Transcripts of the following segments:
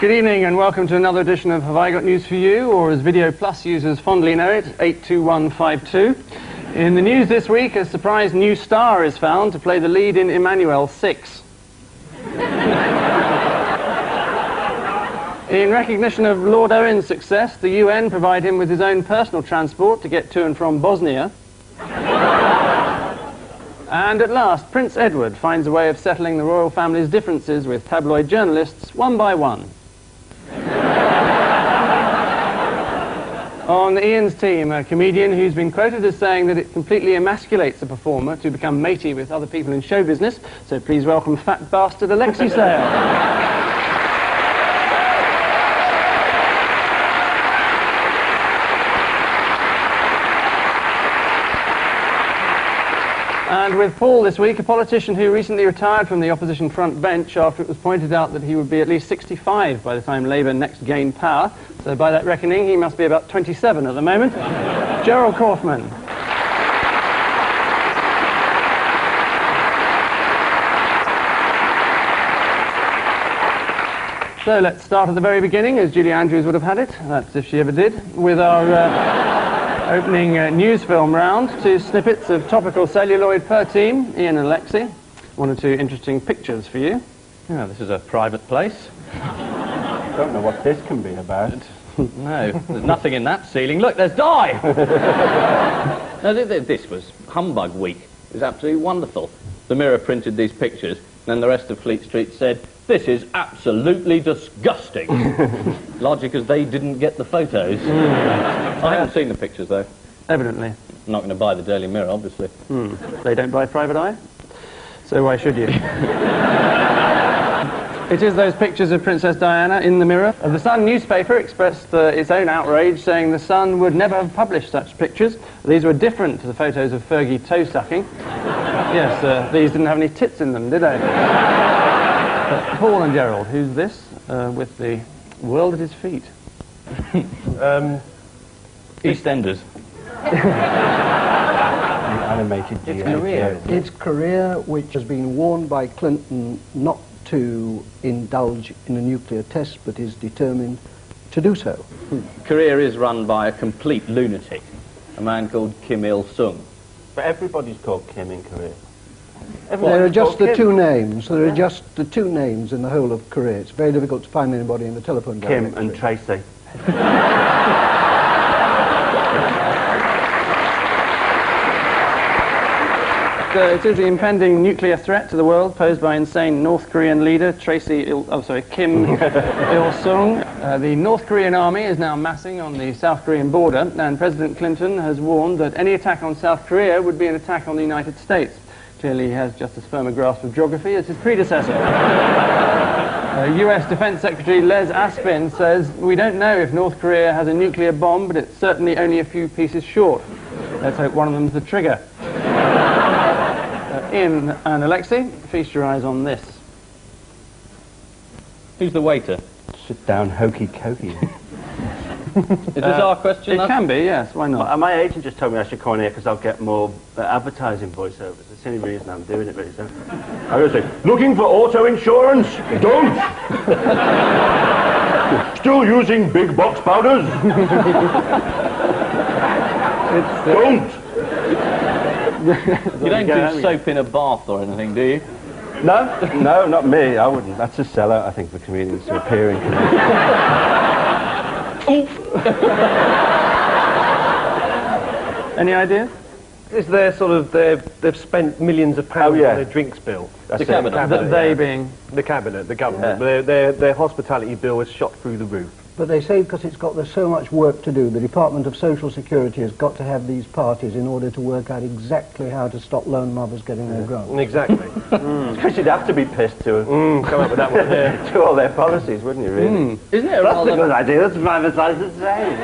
Good evening and welcome to another edition of Have I Got News For You, or as Video Plus users fondly know it, 82152. In the news this week, a surprise new star is found to play the lead in Emmanuel 6. In recognition of Lord Owen's success, the UN provide him with his own personal transport to get to and from Bosnia. And at last, Prince Edward finds a way of settling the royal family's differences with tabloid journalists one by one. On Ian's team, a comedian who's been quoted as saying that it completely emasculates a performer to become matey with other people in show business, so please welcome fat bastard Alexei Sayle. And with Paul this week, a politician who recently retired from the opposition front bench after it was pointed out that he would be at least 65 by the time Labour next gained power. So by that reckoning, he must be about 27 at the moment. Gerald Kaufman. So let's start at the very beginning, as Julie Andrews would have had it. That's if she ever did, with our opening news film round. 2 snippets of topical celluloid per team. Ian and Alexei. 1 or 2 interesting pictures for you. Yeah, this is a private place. I don't know what this can be about. No, there's nothing in that ceiling. Look, there's Di! No, this was Humbug Week. It was absolutely wonderful. The Mirror printed these pictures, and then the rest of Fleet Street said, "This is absolutely disgusting." Logic as they didn't get the photos. I haven't seen the pictures, though. Evidently. I'm not going to buy the Daily Mirror, obviously. They don't buy Private Eye? So why should you? It is those pictures of Princess Diana in the Mirror. The Sun newspaper expressed its own outrage, saying the Sun would never have published such pictures. These were different to the photos of Fergie toe-sucking. Yes, these didn't have any tits in them, did they? Paul and Gerald, who's this with the world at his feet? EastEnders. Animated It's Korea. It's Korea, which has been warned by Clinton not to indulge in a nuclear test, but is determined to do so. Korea is run by a complete lunatic, a man called Kim Il-sung. But everybody's called Kim in Korea. There are just the 2 names. There are just the 2 names in the whole of Korea. It's very difficult to find anybody in the telephone directory. Kim and Tracy. It is the impending nuclear threat to the world posed by insane North Korean leader Kim Il-sung. The North Korean army is now massing on the South Korean border, and President Clinton has warned that any attack on South Korea would be an attack on the United States. Clearly he has just as firm a grasp of geography as his predecessor. US Defense Secretary Les Aspin says, "We don't know if North Korea has a nuclear bomb, but it's certainly only a few pieces short. Let's hope one of them's the trigger." Ian and Alexei, feast your eyes on this. Who's the waiter? Sit down, hokey cokey. Is this our question? It can be, yes, why not? My agent just told me I should come on here because I'll get more advertising voiceovers. That's the only reason I'm doing it, really. So I was like, looking for auto insurance? Don't! Still using big box powders? Don't! You don't do soap in a bath or anything, do you? No, not me. I wouldn't. That's a sellout, I think, for comedians to appear in Any ideas? Is there sort of they've spent millions of pounds on their drinks bill? The cabinet. They being the cabinet, the government. Yeah. Their hospitality bill is shot through the roof. But they say because there's so much work to do, the Department of Social Security has got to have these parties in order to work out exactly how to stop lone mothers getting their grants. Exactly. Because you'd have to be pissed to come up with that one. Yeah. to all their policies, wouldn't you, really? Isn't it? That's a good idea. Let's privatise the same.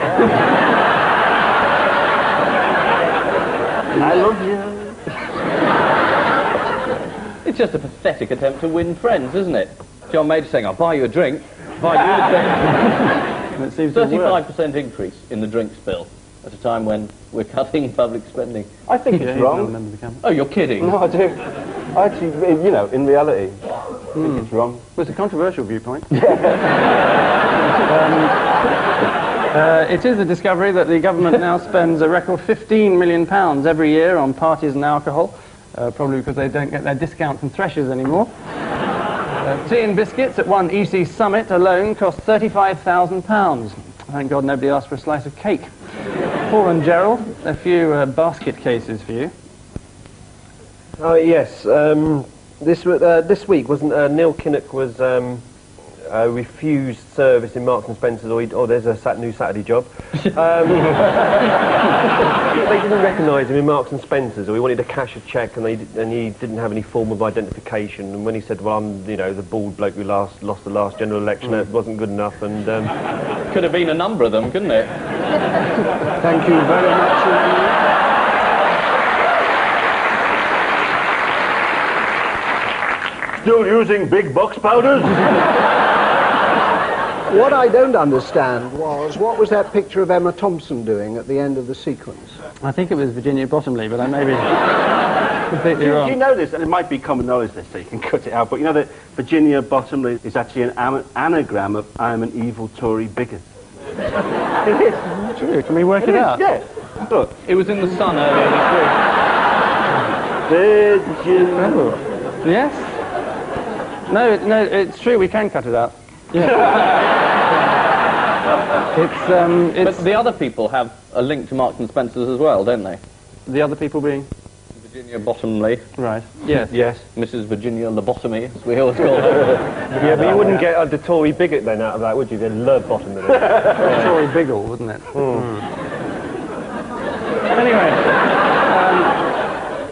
I love you. It's just a pathetic attempt to win friends, isn't it? John Major saying, "I'll buy you a drink." Buy you a drink. It seems 35% increase in the drinks bill at a time when we're cutting public spending. I think it's wrong. Oh, you're kidding? No, I do. Actually, you know, in reality, I think it's wrong. Well, it's a controversial viewpoint. It is a discovery that the government now spends a record £15 million every year on parties and alcohol, probably because they don't get their discount from Threshers anymore. Tea and biscuits at one EC summit alone cost £35,000. Thank God nobody asked for a slice of cake. Paul and Gerald, a few basket cases for you. Oh yes, this week wasn't Neil Kinnock was refused service in Marks and Spencer's, or there's a new Saturday job. They didn't recognise him in Marks and Spencer's, or he wanted to cash a cheque, and he didn't have any form of identification. And when he said, "Well, I'm the bald bloke who lost the last general election," it wasn't good enough. And could have been a number of them, couldn't it? Thank you very much. Still using big box powders? What I don't understand was, what was that picture of Emma Thompson doing at the end of the sequence? I think it was Virginia Bottomley, but I may be completely wrong. Do you know this? And it might be common knowledge, this, so you can cut it out, but you know that Virginia Bottomley is actually an anagram of "I'm an evil Tory bigot." It is. True. Can we work it out? Yeah. Look. It was in the Sun earlier this week. Virginia. Yes? No, it's true, we can cut it out. Yeah. But the other people have a link to Marks and Spencer's as well, don't they? The other people being? Virginia Bottomley. Right. Yes. Yes. Mrs. Virginia Lobotomy, as we always call her. yeah, but you wouldn't get the Tory bigot then out of that, would you? The Bottom of it. Tory Biggle, wouldn't it? Anyway,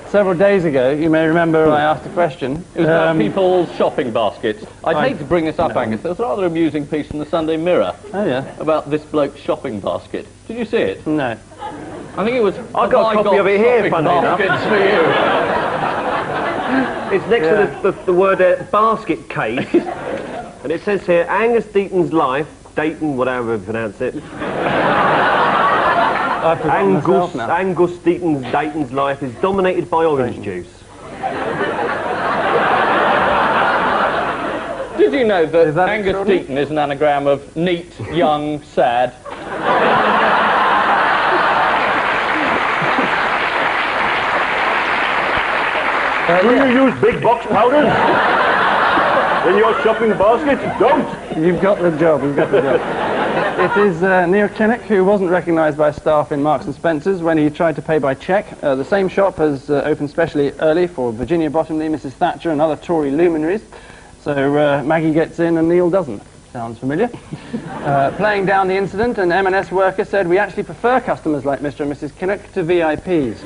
several days ago, you may remember I asked a question. It was about people's shopping baskets. I'd hate to bring this up, Angus. There was a rather amusing piece in the Sunday Mirror about this bloke's shopping basket. Did you see it? No. I think it was... I've got a copy of it here, funny enough. Baskets for you. It's next to the word basket case, and it says here, Angus Deaton's life, Dayton, whatever you pronounce it. Angus Dayton's life is dominated by orange juice. Did you know that Angus Deaton is an anagram of neat, young, sad? Do you use big box powders in your shopping basket? Don't! You've got the job, you've got the job. It is Neil Kinnock, who wasn't recognised by staff in Marks and Spencer's when he tried to pay by cheque. The same shop has opened specially early for Virginia Bottomley, Mrs. Thatcher and other Tory luminaries. So Maggie gets in and Neil doesn't. Sounds familiar. Playing down the incident, an M&S worker said, "We actually prefer customers like Mr. and Mrs. Kinnock to VIPs."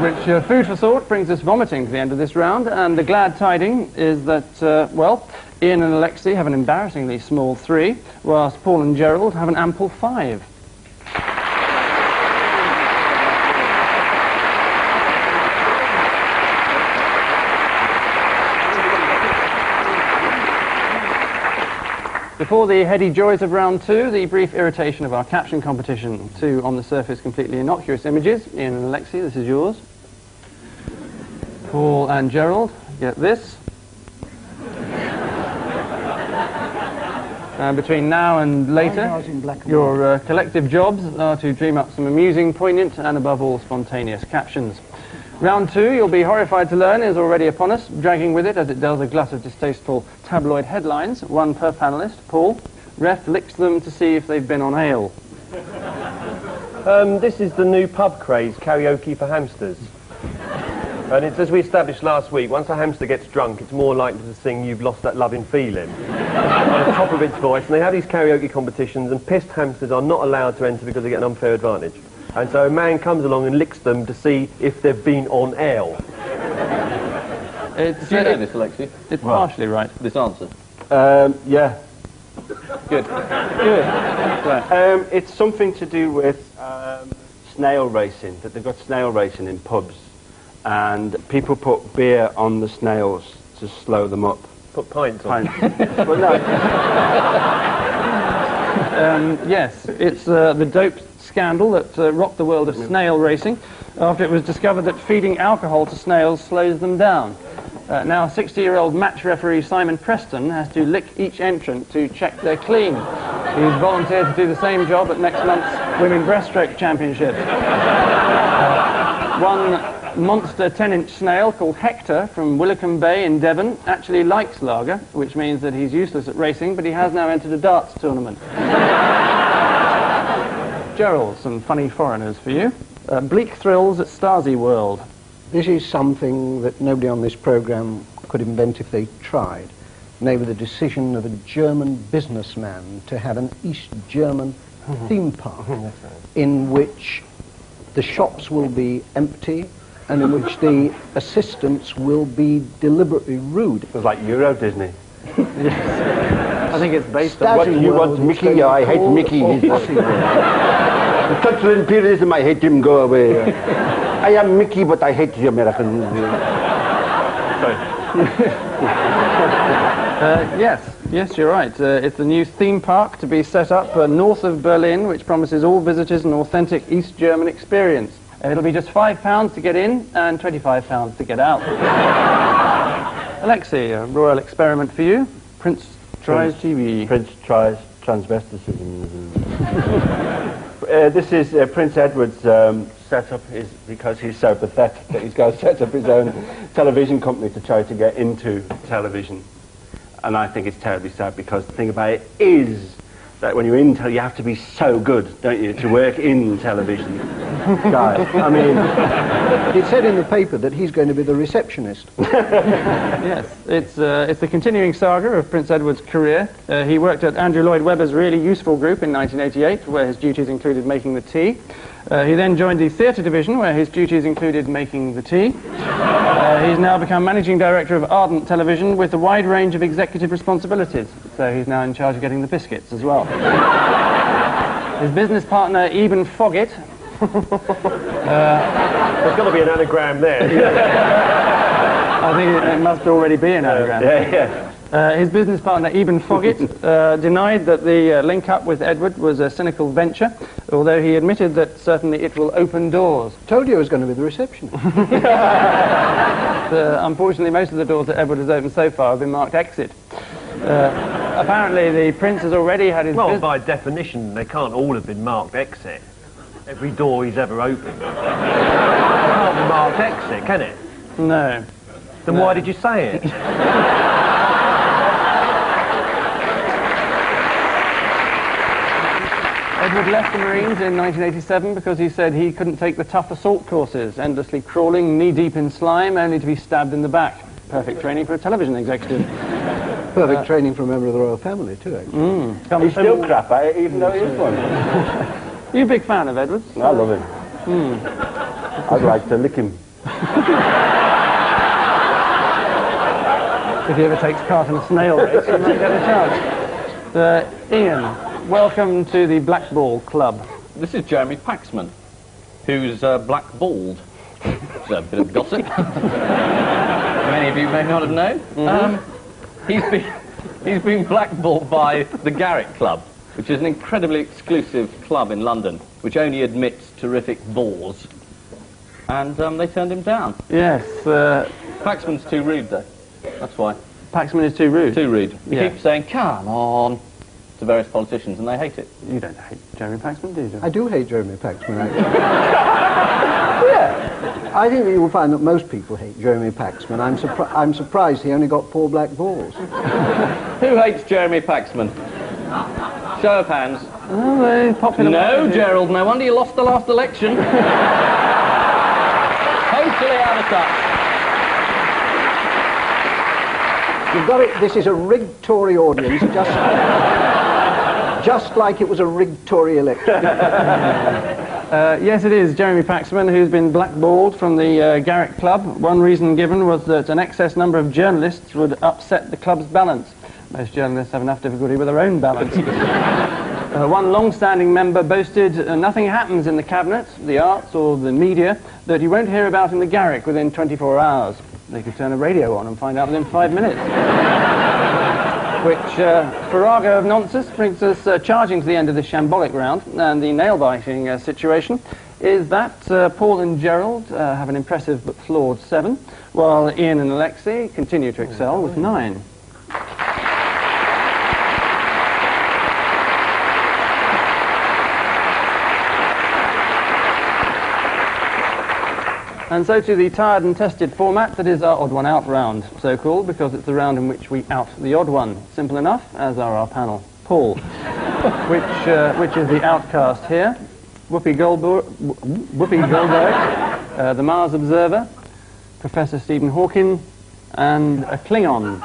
Which food for thought brings us vomiting to the end of this round, and the glad tiding is that, well, Ian and Alexei have an embarrassingly small 3, whilst Paul and Gerald have an ample 5. Before the heady joys of round 2, the brief irritation of our caption competition. 2 on the surface completely innocuous images. Ian and Alexei, this is yours. Paul and Gerald, get this. And between now and later, your collective jobs are to dream up some amusing, poignant, and above all, spontaneous captions. Round 2, you'll be horrified to learn, is already upon us, dragging with it, as it does, a glut of distasteful tabloid headlines, 1 per panellist. Paul, ref licks them to see if they've been on ale. This is the new pub craze, karaoke for hamsters. And it's, as we established last week, once a hamster gets drunk, it's more likely to sing "You've Lost That Loving Feeling" on the top of its voice. And they have these karaoke competitions, and pissed hamsters are not allowed to enter because they get an unfair advantage. And so a man comes along and licks them to see if they've been on ale. Do you know this, Alexei? It's partially right. This answer? Yeah. Good. Good. Right. It's something to do with snail racing, that they've got snail racing in pubs, and people put beer on the snails to slow them up. Put pints on. Well, no. Yes, it's the doped scandal that rocked the world of snail racing after it was discovered that feeding alcohol to snails slows them down. Now 60-year-old match referee Simon Preston has to lick each entrant to check they're clean. He's volunteered to do the same job at next month's Women Breaststroke Championship. One monster 10-inch snail called Hector from Willicombe Bay in Devon actually likes lager, which means that he's useless at racing, but he has now entered a darts tournament. Gerald, some funny foreigners for you. Bleak thrills at Stasi World. This is something that nobody on this programme could invent if they tried. Namely, the decision of a German businessman to have an East German theme park in which the shops will be empty and in which the assistants will be deliberately rude. It was like Euro Disney. I think it's based on... What do you want, Mickey? I hate Mickey. The cultural imperialism, I hate him, go away. I am Mickey, but I hate the Americans. Yes, you're right. It's the new theme park to be set up north of Berlin, which promises all visitors an authentic East German experience. It'll be just £5 to get in and £25 to get out. Alexei, a royal experiment for you. Prince tries TV. Prince tries transvesticism. This is Prince Edward's setup is because he's so pathetic that he's got to set up his own television company to try to get into television. And I think it's terribly sad because the thing about it is that when you're in you have to be so good, don't you, to work in television. Guys, I mean... It said in the paper that he's going to be the receptionist. Yes, it's the continuing saga of Prince Edward's career. He worked at Andrew Lloyd Webber's Really Useful Group in 1988, where his duties included making the tea. He then joined the theatre division, where his duties included making the tea. He's now become managing director of Ardent Television with a wide range of executive responsibilities. So he's now in charge of getting the biscuits as well. His business partner, Eben Foggett. There's got to be an anagram there. I think it must already be an anagram. His business partner, Eben Foggett, denied that the link-up with Edward was a cynical venture, although he admitted that certainly it will open doors. Told you I was going to be the receptionist. Unfortunately, most of the doors that Edward has opened so far have been marked exit. Apparently, the prince has already had his... Well, by definition, they can't all have been marked exit. Every door he's ever opened. It can't be marked exit, can it? No. Then why did you say it? Edward left the Marines in 1987 because he said he couldn't take the tough assault courses, endlessly crawling knee-deep in slime, only to be stabbed in the back. Perfect training for a television executive. Perfect training for a member of the royal family, too, actually. He's still crap at it, even though he is one. Are you a big fan of Edward's? I love him. I'd like to lick him. If he ever takes part in a snail race, he might get a chance. Ian, welcome to the Blackball Club. This is Jeremy Paxman, who's blackballed. It's a bit of gossip. Many of you may not have known. He's been blackballed by the Garrick Club, which is an incredibly exclusive club in London, which only admits terrific bores. And they turned him down. Yes. Paxman's too rude, though. That's why. Paxman is too rude. Too rude. He Yeah. keeps saying, come on, to various politicians, and they hate it. You don't hate Jeremy Paxman, do you? I do hate Jeremy Paxman, actually. Yeah. I think that you will find that most people hate Jeremy Paxman. I'm surprised he only got 4 black balls. Who hates Jeremy Paxman? Show of hands. Oh, very popular. No, Gerald, no wonder you lost the last election. Totally out of touch. You've got it. This is a rigged Tory audience, just like it was a rigged Tory election. Yes, it is Jeremy Paxman who's been blackballed from the Garrick Club. One reason given was that an excess number of journalists would upset the club's balance. Most journalists have enough difficulty with their own balance. One long-standing member boasted nothing happens in the cabinet, the arts or the media that you won't hear about in the Garrick within 24 hours. They could turn a radio on and find out within 5 minutes. which, farrago of nonsense, brings us charging to the end of this shambolic round, and the nail-biting situation is that Paul and Gerald have an impressive but flawed 7, while Ian and Alexei continue to excel with 9. And so to the tried and tested format that is our odd one out round, so called because it's the round in which we out the odd one. Simple enough, as are our panel. Paul, which is the outcast here. Whoopi Goldberg, the Mars Observer, Professor Stephen Hawking, and a Klingon.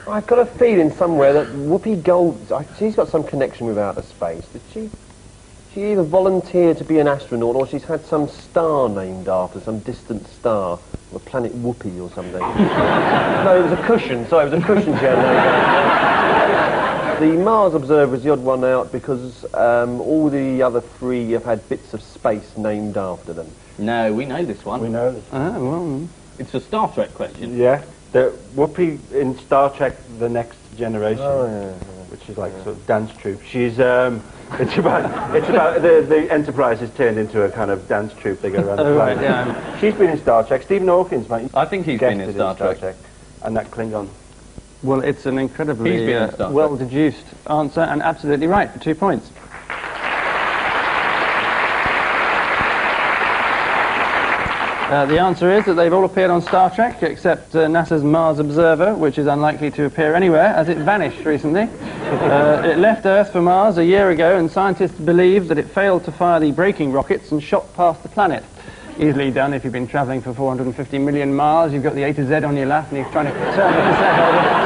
I've got a feeling somewhere that Whoopi she's got some connection with outer space. Did she either volunteered to be an astronaut or she's had some star named after, some distant star, the planet Whoopi or something? No, it was a cushion. Sorry, it was a cushion she had named. The Mars Observer is the odd one out because all the other 3 have had bits of space named after them. No, we know this one. We know this. Well. It's a Star Trek question. Yeah, the Whoopi in Star Trek: The Next Generation, which is like sort of dance troupe. She's it's about the Enterprise has turned into a kind of dance troupe. They go around the planet. Right, yeah. She's been in Star Trek. Stephen Hawking's, mate. I think he's been in Star Trek. And that Klingon. Well, it's an incredibly He's been in Star Trek. well-deduced answer, and absolutely right, for 2 points. The answer is that they've all appeared on Star Trek, except NASA's Mars Observer, which is unlikely to appear anywhere, as it vanished recently. It left Earth for Mars a year ago, and scientists believe that it failed to fire the braking rockets and shot past the planet. Easily done if you've been travelling for 450 million miles, you've got the A to Z on your lap, and you're trying to turn the cassette over.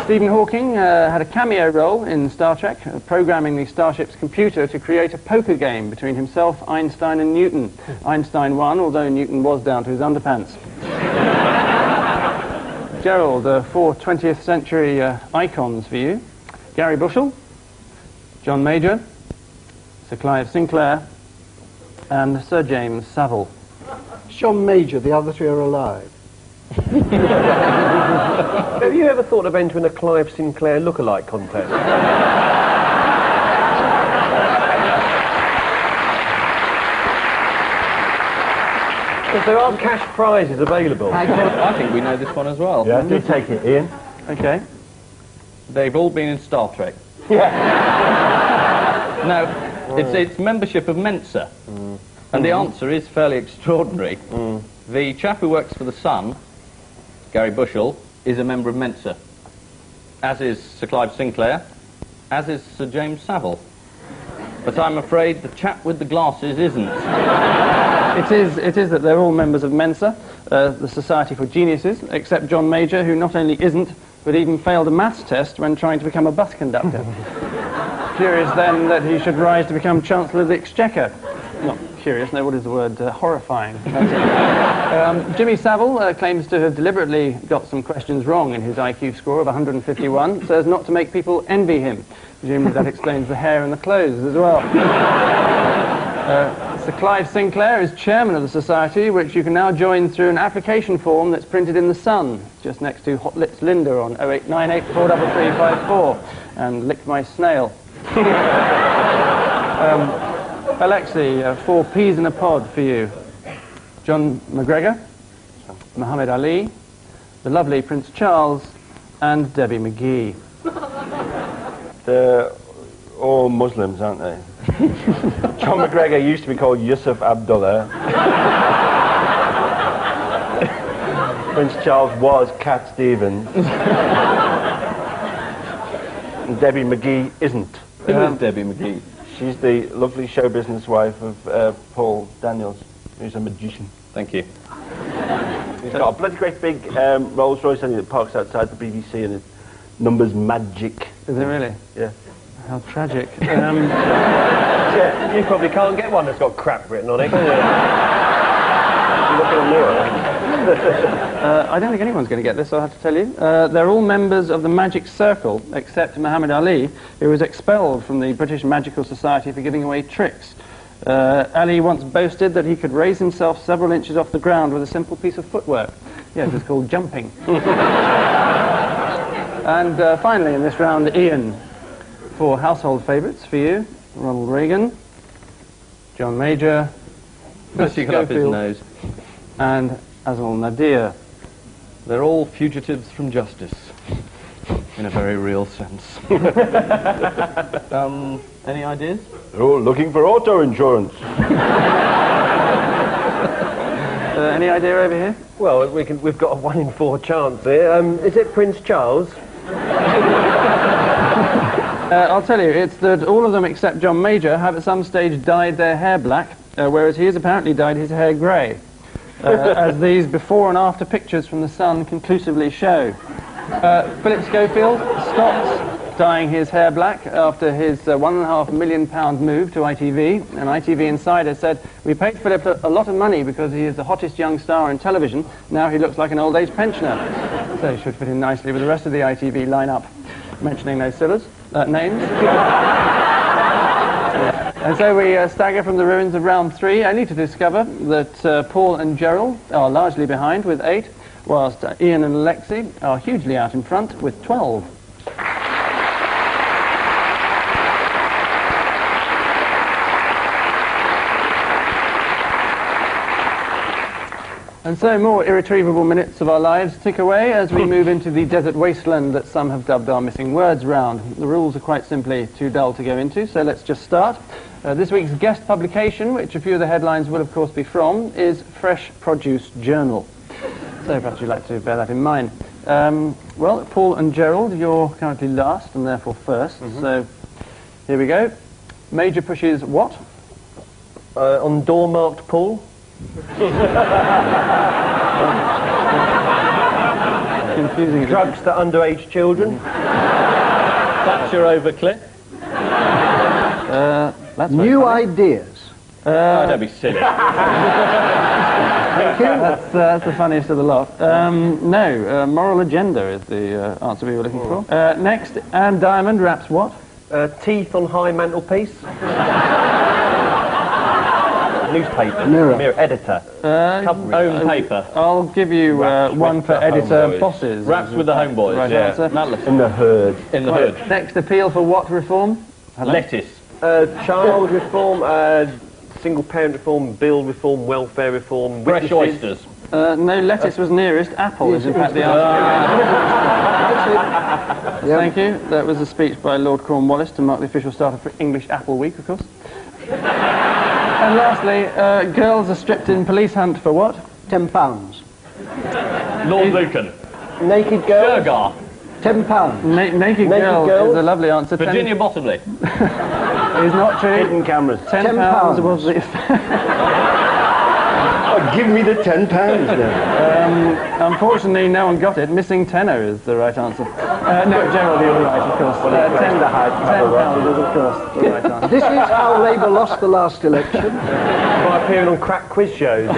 Stephen Hawking had a cameo role in Star Trek, programming the Starship's computer to create a poker game between himself, Einstein and Newton. Einstein won, although Newton was down to his underpants. Gerald, 4 20th century icons for you. Gary Bushell, John Major, Sir Clive Sinclair, and Sir James Savile. John Major, the other 3 are alive. Have you ever thought of entering a Clive Sinclair lookalike contest? Because there are cash prizes available. I think we know this one as well. Yeah, do take it, Ian. Okay. They've all been in Star Trek. Yeah. No, it's membership of Mensa. And the answer is fairly extraordinary. The chap who works for the Sun, Gary Bushell, is a member of Mensa, as is Sir Clive Sinclair, as is Sir James Savile. But I'm afraid the chap with the glasses isn't. It is that they're all members of Mensa, the Society for Geniuses, except John Major, who not only isn't, but even failed a maths test when trying to become a bus conductor. Curious then that he should rise to become Chancellor of the Exchequer. Not curious, no, what is the word? Horrifying. Jimmy Savile claims to have deliberately got some questions wrong in his IQ score of 151, so as not to make people envy him. Presumably that explains the hair and the clothes as well. Sir Clive Sinclair is chairman of the society, which you can now join through an application form that's printed in the Sun, just next to Hot Lips Linda on 089843354, and Lick My Snail. Alexei, 4 peas in a pod for you. John McGregor, Muhammad Ali, the lovely Prince Charles, and Debbie McGee. They're all Muslims, aren't they? John McGregor used to be called Yusuf Abdullah. Prince Charles was Cat Stevens. And Debbie McGee isn't. Who is Debbie McGee? She's the lovely show business wife of Paul Daniels, who's a magician. Thank you. He's got a bloody great big Rolls Royce that parks outside the BBC, and it numbers magic. Is it really? Yeah. How tragic. Yeah, you probably can't get one that's got crap written on it, can you? Look in the mirror. I don't think anyone's going to get this, I have to tell you. They're all members of the Magic Circle, except Muhammad Ali, who was expelled from the British Magical Society for giving away tricks. Ali once boasted that he could raise himself several inches off the ground with a simple piece of footwork. Yeah, it was called jumping. And finally, in this round, Ian, 4 household favourites for you. Ronald Reagan, John Major, He could have his Schofield, nose. and Azal Nadir. They're all fugitives from justice, in a very real sense. Any ideas? They're all looking for auto insurance. Any idea over here? Well, we've got a 1 in 4 chance here. Is it Prince Charles? I'll tell you, it's that all of them except John Major have at some stage dyed their hair black, whereas he has apparently dyed his hair grey, as these before and after pictures from the Sun conclusively show. Philip Schofield stopped dyeing his hair black after his £1.5 million move to ITV, and ITV Insider said, "We paid Philip a lot of money because he is the hottest young star in television. Now he looks like an old age pensioner." So he should fit in nicely with the rest of the ITV lineup, mentioning no names. And so we stagger from the ruins of round 3, only to discover that Paul and Gerald are largely behind with 8, whilst Ian and Alexei are hugely out in front with 12. And so more irretrievable minutes of our lives tick away as we move into the desert wasteland that some have dubbed our missing words round. The rules are quite simply too dull to go into, so let's just start. This week's guest publication, which a few of the headlines will of course be from, is Fresh Produce Journal. So perhaps you'd like to bear that in mind. Well, Paul and Gerald, you're currently last and therefore first, so here we go. Major pushes what? On door marked Paul? Confusing. Drugs to underage children? Thatcher over Cliff. That's New ideas. Oh, don't be silly. That's the funniest of the lot. No, moral agenda is the answer we were looking for. Next, Anne Diamond raps what? Teeth on high mantelpiece? Newspaper. Mirror. Editor. Home paper. I'll give you one for editor bosses. Raps with the homeboys. Right Yeah. answer. Nutless. In the herd. In the hood. Next appeal for what reform? Lettuce. Child reform, single parent reform, bill reform, welfare reform, Fresh witnesses. oysters. No, lettuce was nearest. Apple is in fact the answer. Thank you. That was a speech by Lord Cornwallis to mark the official start of English Apple Week, of course. And lastly, girls are stripped in police hunt for what? £10. Lord Lucan. Naked girls. Shergar. £10. Naked girl girls. is a lovely answer. Virginia Bottomley. Is not true. Hidden cameras. £10 was the... Oh, give me the £10 then. Unfortunately, no one got it. Missing tenor is the right answer. No, Gerald, you're right, of course. £10 is, of course, the right answer. This is how Labour lost the last election. By appearing on crack quiz shows.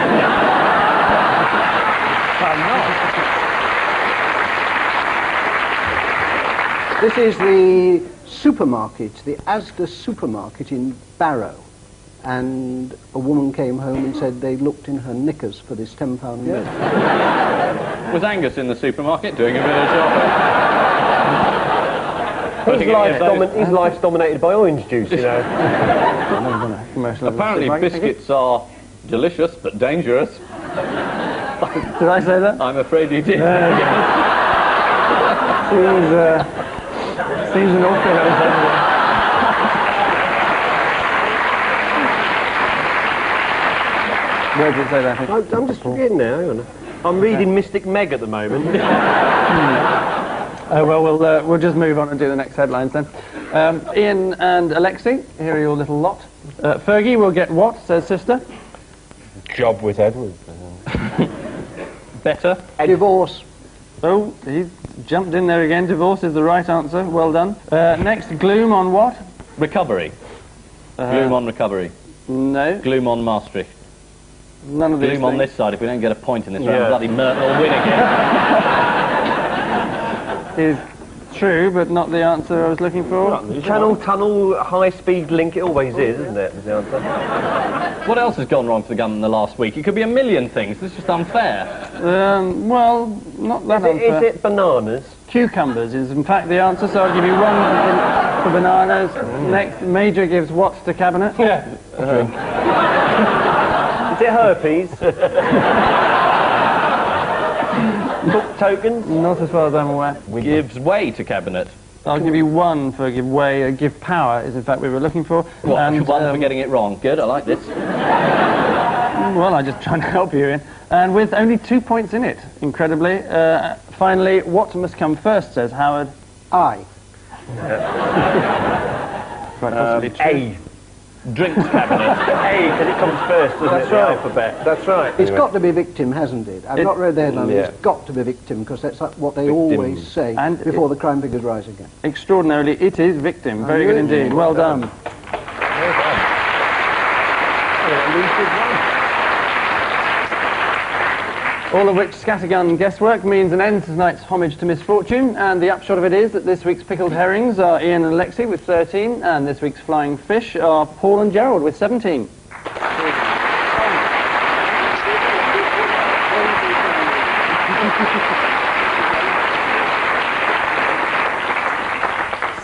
This is the supermarket, the Asda supermarket in Barrow. And a woman came home and said they looked in her knickers for this £10 bill. Was Angus in the supermarket doing a bit of shopping? His life's dominated by orange juice, you know. Apparently biscuits are delicious but dangerous. Did I say that? I'm afraid you did. Seems an awful little thing. Where did it say that? I'm just forgetting now, hang on. I'm reading Mystic Meg at the moment. Well, we'll just move on and do the next headlines then. Ian and Alexei, here are your little lot. Fergie will get what, says sister? Job with Edward. Better. Divorce. Oh, he jumped in there again. Divorce is the right answer. Well done. Next, gloom on what? Recovery. Gloom on recovery. No, Gloom on Maastricht. none of these Gloom on things. this side. If we don't get a point in this round, bloody Merton will win again. Is true, but not the answer I was looking for. Channel tunnel, high-speed link, it always is, isn't it? Is the answer. What else has gone wrong for the gun in the last week? It could be a million things. This is just unfair. Well, not that Is unfair. it bananas? Cucumbers is in fact the answer, so I'll give you one for bananas. Next, Major gives what to Cabinet? Is it herpes? Book tokens? Not as far as I'm aware. Gives way to Cabinet. I'll give you one for give way, give power is in fact we were looking for. What, And, one for getting it wrong. Good, I like this. well, I'm just trying to help you in. And with only 2 points in it, incredibly. Finally, what must come first, says Howard. I. Quite possibly true. A. Drinks Cabinet. A, because it comes first, doesn't That's it? The right. alphabet. That's right. It's got to be victim, hasn't it? I've not read the headline. yeah. It's got to be victim, because that's what they always say And before the crime figures rise again. Extraordinarily, it is victim. Very good indeed. Well done. All of which scattergun guesswork means an end to tonight's homage to misfortune, and the upshot of it is that this week's pickled herrings are Ian and Alexei with 13, and this week's flying fish are Paul and Gerald with 17.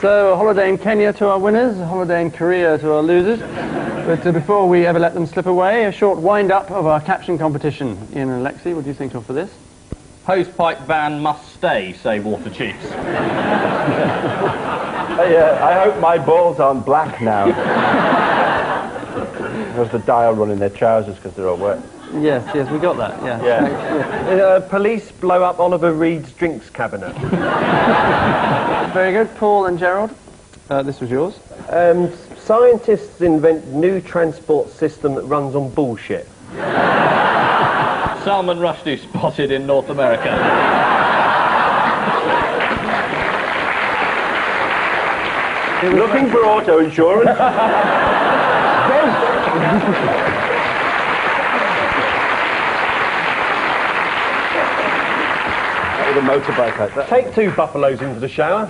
So, a holiday in Kenya to our winners, a holiday in Korea to our losers. But before we ever let them slip away, a short wind-up of our caption competition. Ian and Alexei, what do you think of for this? Hosepipe ban must stay, say Water Chiefs. I hope my balls aren't black now. There's the dye run in their trousers because they're all wet. Yes, we got that, yeah. Yeah. Police blow up Oliver Reed's drinks cabinet. Very good. Paul and Gerald, this was yours. Scientists invent new transport system that runs on bullshit. Salman Rushdie spotted in North America. Looking for auto insurance? With a motorbike like that. Take 2 buffaloes into the shower.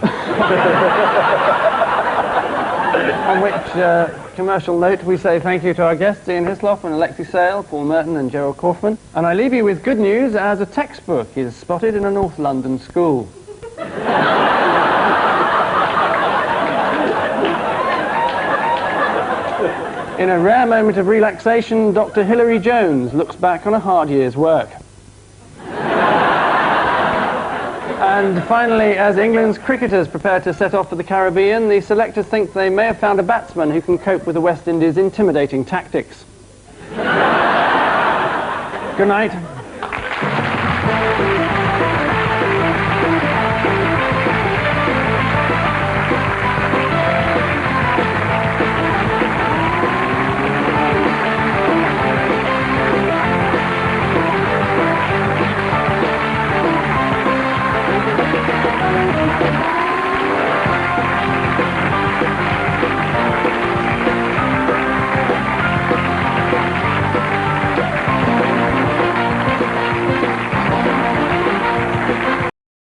On which commercial note we say thank you to our guests, Ian Hislop and Alexei Sayle, Paul Merton and Gerald Kaufman. And I leave you with good news as a textbook is spotted in a North London school. In a rare moment of relaxation, Dr. Hilary Jones looks back on a hard year's work. And finally, as England's cricketers prepare to set off for the Caribbean, the selectors think they may have found a batsman who can cope with the West Indies' intimidating tactics. Good night.